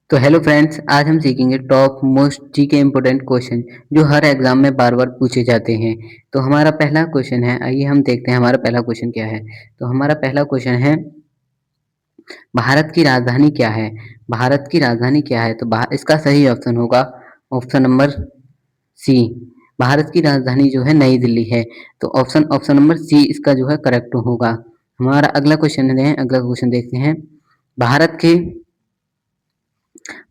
तो hello friends, आज हम सीखेंगे टॉप मोस्ट जी के इम्पोर्टेंट क्वेश्चन जो हर एग्जाम में बार बार पूछे जाते हैं। तो हमारा पहला क्वेश्चन है, आइए हम देखते हैं हमारा पहला क्वेश्चन क्या है। तो हमारा पहला क्वेश्चन है, भारत की राजधानी क्या है। भारत की राजधानी क्या है। तो इसका सही ऑप्शन होगा ऑप्शन नंबर सी। भारत की राजधानी जो है नई दिल्ली है। तो ऑप्शन ऑप्शन नंबर सी इसका जो है करेक्ट होगा। हमारा अगला क्वेश्चन है, अगला क्वेश्चन देखते हैं। भारत के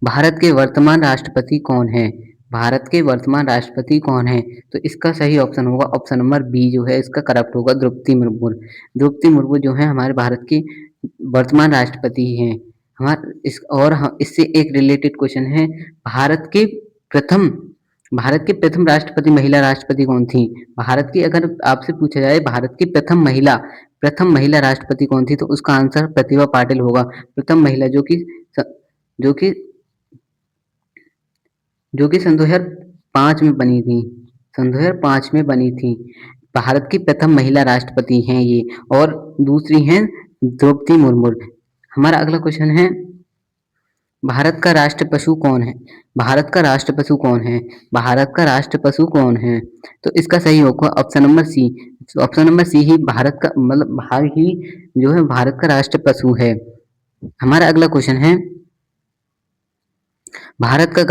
भारत के वर्तमान राष्ट्रपति कौन है। भारत के वर्तमान राष्ट्रपति कौन है। तो इसका सही ऑप्शन होगा ऑप्शन नंबर बी जो है इसका करेक्ट होगा, द्रौपदी मुर्मू। द्रौपदी मुर्मू जो है हमारे भारत की वर्तमान राष्ट्रपति हैं। इससे एक रिलेटेड क्वेश्चन है, भारत के प्रथम भारत के प्रथम राष्ट्रपति महिला राष्ट्रपति कौन थी। भारत की अगर आपसे पूछा जाए भारत की प्रथम महिला राष्ट्रपति कौन थी, तो उसका आंसर प्रतिभा पाटिल होगा। प्रथम महिला जो कि जो कि सन 2005 में बनी थी। सन 2005 में बनी थी। भारत की प्रथम महिला राष्ट्रपति हैं ये, और दूसरी हैं द्रौपदी मुर्मू। हमारा अगला क्वेश्चन है, भारत का राष्ट्र पशु कौन है। भारत का राष्ट्र पशु कौन है। भारत का राष्ट्र पशु कौन है। तो इसका सही होगा option number C. Option number C ही भारत का मतलब भाग ही जो है भारत का राष्ट्र पशु है। हमारा अगला क्वेश्चन है, भारत का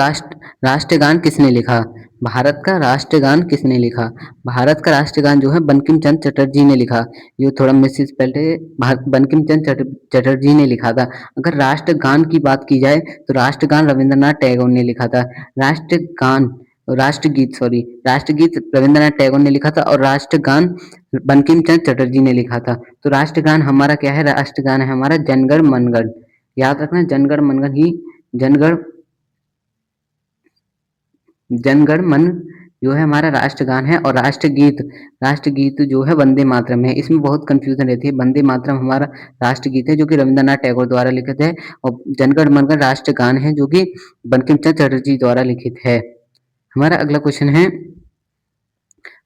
राष्ट्रगान किसने लिखा। भारत का राष्ट्रगान किसने लिखा। भारत का राष्ट्रगान जो है बंकिम चंद्र चटर्जी ने लिखा। ये थोड़ा मिसस्पेल्ड है, बंकिम चंद्र चटर्जी ने लिखा था। अगर राष्ट्रगान की बात की जाए तो राष्ट्रगान रविंद्रनाथ टैगोर ने लिखा था। राष्ट्रगान राष्ट्रगीत रविंद्रनाथ टैगोर ने लिखा था, और राष्ट्रगान बंकिम चंद्र चटर्जी ने लिखा था। तो राष्ट्रगान हमारा क्या है, राष्ट्रगान है हमारा जनगण मनगढ़। याद रखना, जनगण जनगण मन जो है हमारा राष्ट्रगान है। और राष्ट्रगीत जो है वंदे मातरम है। इसमें बहुत कंफ्यूजन रहती है। वंदे मातरम हमारा राष्ट्रगीत है जो कि रविंद्रनाथ टैगोर द्वारा लिखित है, और जनगण मनगढ़ राष्ट्रगान है जो कि बंकिम चंद्र चटर्जी द्वारा लिखित है। हमारा अगला क्वेश्चन है,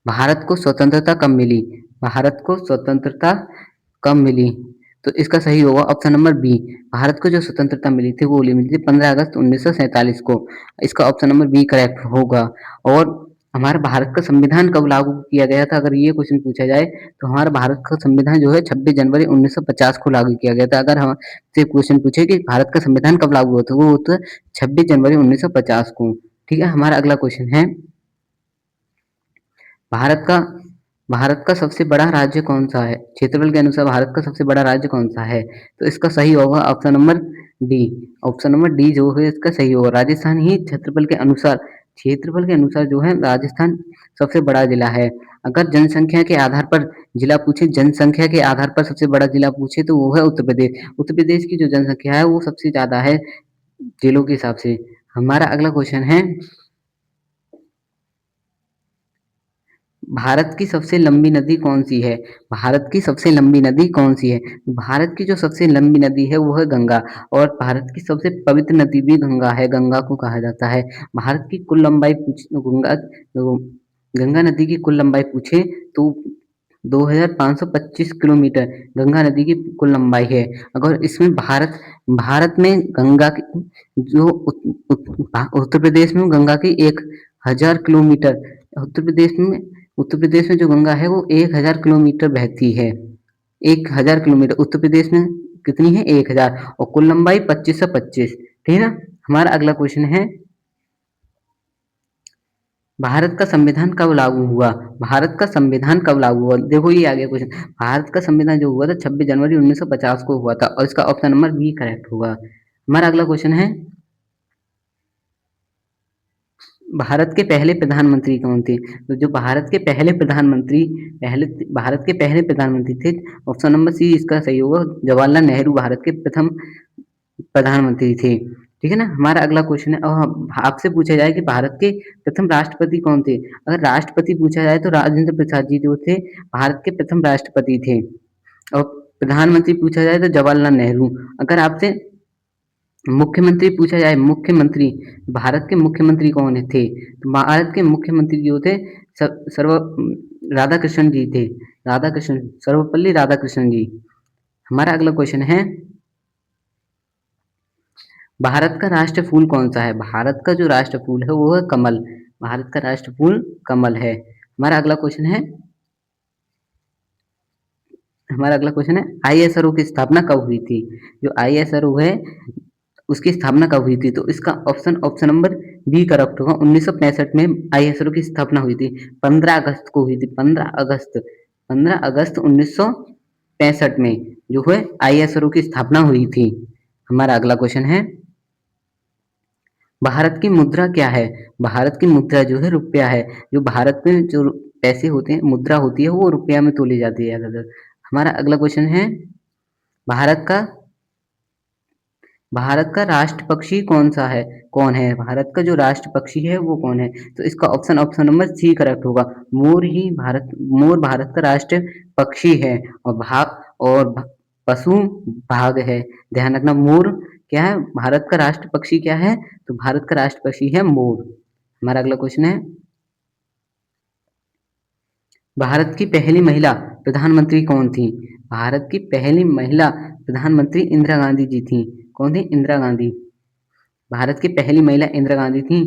भारत को स्वतंत्रता कब मिली। भारत को स्वतंत्रता कब मिली। तो इसका सही होगा ऑप्शन नंबर बी। भारत को जो स्वतंत्रता मिली थी वो मिली थी 15 अगस्त 1947 को। इसका ऑप्शन नंबर बी करेक्ट होगा। और हमारे भारत का संविधान कब लागू किया गया था, अगर ये क्वेश्चन पूछा जाए तो हमारा भारत का संविधान जो है 26 जनवरी 1950 को लागू किया गया था। अगर हमसे क्वेश्चन पूछे कि भारत का संविधान कब लागू हुआ था, वो होता है 26 जनवरी 1950 को। ठीक है, हमारा अगला क्वेश्चन है, भारत का भारत का सबसे बड़ा राज्य कौन सा है। क्षेत्रफल के अनुसार भारत का सबसे बड़ा राज्य कौन सा है। तो इसका सही होगा option number D. Option number D जो है इसका सही होगा। राजस्थान ही क्षेत्रफल के अनुसार जो है राजस्थान सबसे बड़ा जिला है। अगर जनसंख्या के आधार पर जिला पूछे, जनसंख्या के आधार पर सबसे बड़ा जिला पूछे, तो वो है उत्तर प्रदेश। उत्तर प्रदेश की जो जनसंख्या है वो सबसे ज्यादा है जिलों के हिसाब से। हमारा अगला क्वेश्चन है, भारत की सबसे लंबी नदी कौन सी है। भारत की सबसे लंबी नदी कौन सी है। भारत की जो सबसे लंबी नदी है वो है गंगा, और भारत की सबसे पवित्र नदी भी गंगा है, गंगा को कहा जाता है। भारत की कुल लंबाई गंगा नदी की कुल लंबाई पूछे तो 2525 किलोमीटर गंगा नदी की कुल लंबाई है। अगर इसमें भारत में गंगा की जो उत्तर प्रदेश में गंगा की 1000 किलोमीटर, उत्तर प्रदेश में उत्तर प्रदेश में जो गंगा है वो 1000 किलोमीटर बहती है। 1000 किलोमीटर उत्तर प्रदेश में कितनी है, 1000, और कुल लंबाई 2525। ठीक है ना। हमारा अगला क्वेश्चन है, भारत का संविधान कब लागू हुआ। भारत का संविधान कब लागू हुआ। देखो ये आ गया क्वेश्चन। भारत का संविधान जो हुआ था 26 जनवरी 1950 को हुआ था, और इसका ऑप्शन नंबर बी करेक्ट होगा। हमारा अगला क्वेश्चन है, भारत के पहले प्रधानमंत्री कौन थे। तो जो भारत के पहले प्रधानमंत्री थे, ऑप्शन नंबर सी इसका सही होगा, जवाहरलाल नेहरू भारत के प्रथम प्रधानमंत्री थे। ठीक है ना। हमारा अगला क्वेश्चन है, आपसे पूछा जाए कि भारत के प्रथम राष्ट्रपति कौन थे। अगर राष्ट्रपति पूछा जाए तो राजेंद्र प्रसाद जी जो थे भारत के प्रथम राष्ट्रपति थे, और प्रधानमंत्री पूछा जाए तो जवाहरलाल नेहरू। अगर आपसे मुख्यमंत्री पूछा जाए, भारत के मुख्यमंत्री कौन थे, तो भारत के मुख्यमंत्री जो थे सर्व राधाकृष्णन जी थे। सर्वपल्ली राधाकृष्णन जी। हमारा अगला क्वेश्चन है, भारत का राष्ट्र फूल कौन सा है? भारत का जो राष्ट्र फूल है वो है कमल। भारत का राष्ट्र फूल कमल है। हमारा अगला क्वेश्चन है आईएसआरओ की स्थापना कब हुई थी? जो आईएसआरओ है उसकी स्थापना कब हुई थी? तो इसका ऑप्शन नंबर बी करेक्ट होगा। 1965 में आईएसआरओ की स्थापना हुई थी। 15 अगस्त को हुई थी। 15 अगस्त 1965 में जो है आईएसआरओ की स्थापना हुई थी। हमारा अगला क्वेश्चन है भारत की मुद्रा क्या है? भारत की मुद्रा जो है रुपया है। जो भारत में जो पैसे होते हैं, मुद्रा होती है, वो रुपया में तोली जाती है ज़्यादातर। हमारा अगला क्वेश्चन है भारत का भारत का राष्ट्र पक्षी कौन सा है? कौन है? भारत का जो राष्ट्र पक्षी है वो कौन है? तो इसका ऑप्शन नंबर सी करेक्ट होगा। मोर भारत का राष्ट्र पक्षी है और पशु भाग है। ध्यान रखना मोर क्या है? भारत का राष्ट्र पक्षी क्या है? तो भारत का राष्ट्र पक्षी है मोर। हमारा अगला क्वेश्चन है भारत की पहली महिला प्रधानमंत्री कौन थी? भारत की पहली महिला प्रधानमंत्री इंदिरा गांधी जी थी। कौन थी? इंदिरा गांधी। भारत की पहली महिला इंदिरा गांधी थी।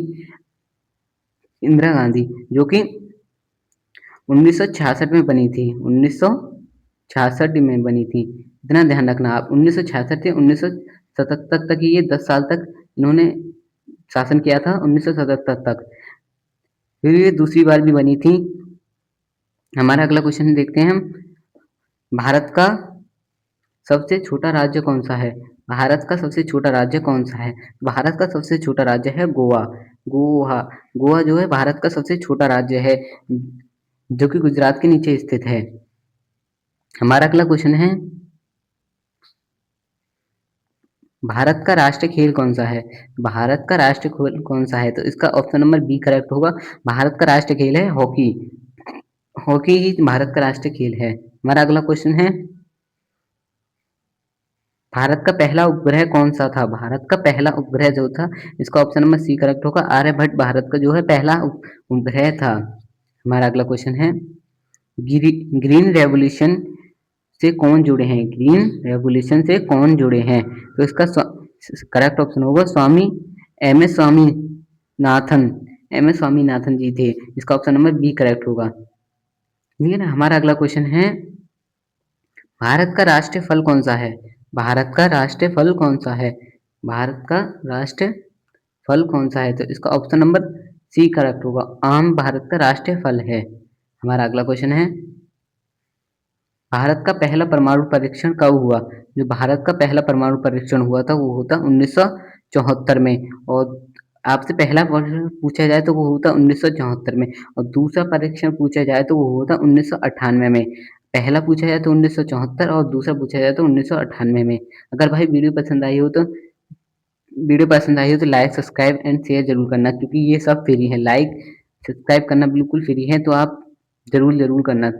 इंदिरा गांधी जो कि 1966 में बनी थी। 1966 में बनी थी। इतना ध्यान रखना आप। 1966 से 1977 तक ये 10 साल तक इन्होंने शासन किया था। 1977 तक फिर ये दूसरी बार भी बनी थी। हमारा अगला क्वेश्चन देखते हैं हम। भारत का सबसे छोटा राज्य कौन सा है? भारत का सबसे छोटा राज्य कौन सा है? भारत का सबसे छोटा राज्य है गोवा। गोवा गोवा जो है भारत का सबसे छोटा राज्य है जो कि गुजरात के नीचे स्थित है। हमारा अगला क्वेश्चन है भारत का राष्ट्रीय खेल कौन सा है? भारत का राष्ट्रीय खेल कौन सा है? तो इसका ऑप्शन नंबर बी करेक्ट होगा। भारत का राष्ट्रीय खेल है हॉकी। हॉकी ही भारत का राष्ट्रीय खेल है। हमारा अगला क्वेश्चन है भारत का पहला उपग्रह कौन सा था? भारत का पहला उपग्रह जो था इसका ऑप्शन नंबर सी करेक्ट होगा। आर्यभट्ट भारत का जो है पहला उपग्रह था। हमारा अगला क्वेश्चन है ग्रीन रेवोल्यूशन से कौन जुड़े हैं? ग्रीन रेवोल्यूशन से कौन जुड़े हैं? तो इसका करेक्ट ऑप्शन होगा Swami M S Swaminathan. M S Swaminathan ji थे। इसका ऑप्शन नंबर बी करेक्ट होगा। ठीक है ना। हमारा अगला क्वेश्चन है भारत का राष्ट्रीय फल कौन सा है? भारत का राष्ट्रीय फल कौन सा है? भारत का राष्ट्रीय फल कौन सा है? तो इसका ऑप्शन नंबर सी करेक्ट होगा। आम भारत का राष्ट्रीय फल है। हमारा अगला क्वेश्चन है भारत का पहला परमाणु परीक्षण कब हुआ? जो भारत का पहला परमाणु परीक्षण हुआ था वो होता 1974 में। और आपसे पहला प्रश्न पूछा जाए तो वो होता 1974 में और दूसरा परीक्षण पूछा जाए तो वो होता 1998 में। पहला पूछा जाए तो 1974 और दूसरा पूछा जाए तो 1998 में। अगर भाई वीडियो पसंद आई हो तो लाइक सब्सक्राइब एंड शेयर जरूर करना क्योंकि ये सब फ्री है। लाइक सब्सक्राइब करना बिल्कुल फ्री है तो आप जरूर करना।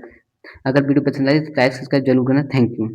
अगर वीडियो पसंद आई तो लाइक सब्सक्राइब जरूर करना। Thank you.